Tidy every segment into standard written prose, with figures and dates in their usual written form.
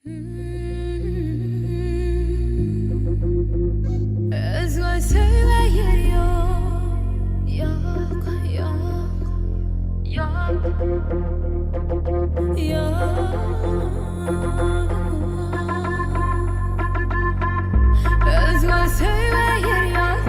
Özgür söyleyer yok, yok, yok, yok, yok. Özgür söyleyer yok,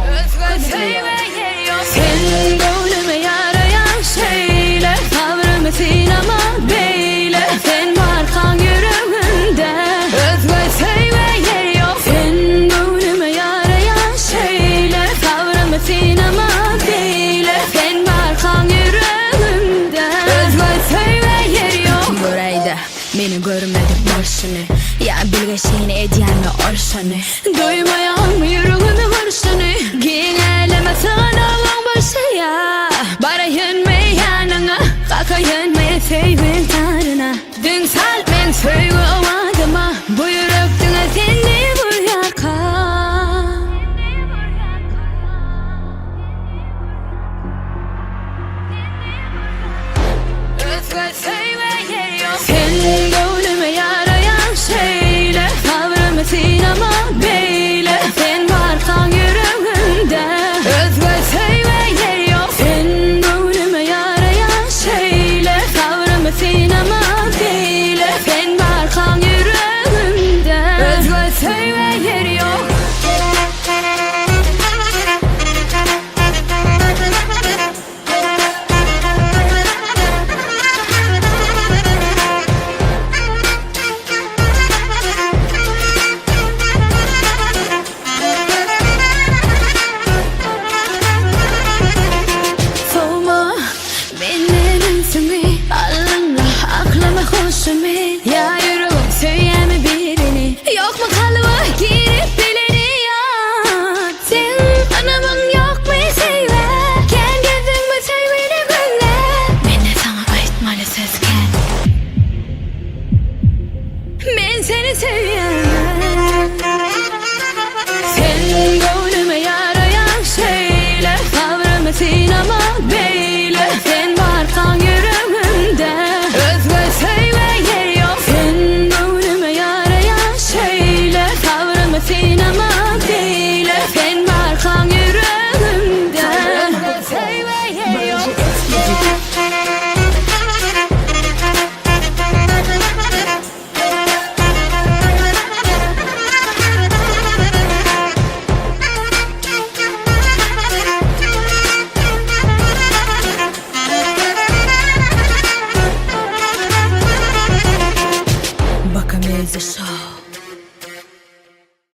özgür söyleyer yok. Sen gönlüme yarayan şeyler, tavrımı sinema beyle. Sen markan yüreğimde, özgür söyleyer yok. Sen gönlüme yarayan şeyler, tavrımı sinema beyle. Sen markan yüreğimde, özgür söyleyer yok. Burayda beni görmedik başını, ya bilgeşini edyenme orşanı. Duymayan mı yüreğini varşanı, gineleme sana olan başı ya. Barayın me yanına, kakayın me sevin tarına. Dün sal men söyle o adıma, bu yürekten seni vur yaka. Özgür söyleyer yok. Sen gönlüme yarayan şeyler, tavrımı sinema beyle. Sen varsan yüreğimde, özgür söyleyer yok. Sen gönlüme yarayan şeyler, tavrımı sinema beyle. Sen varsan yüreğimde, özgür söyleyer yok. Ya yüreğim söyleme birini, yok mu kalıbı girip bileni ya. Sen anamın yok mu söyle, ken gezdin mi söyle gülle. Ben de sana aytmalı sözken, ben seni seviyorum. Sen gönlüme yarayan şeyler, tavrımı sinema beyle. Sen varsan yüreğimde, özgür söyleyer yok. Sen gönlüme yarayan şeyler, tavrımı sinema beyle. Sen varsan yüreğimde, özgür söyleyer yok. Bakamayız show.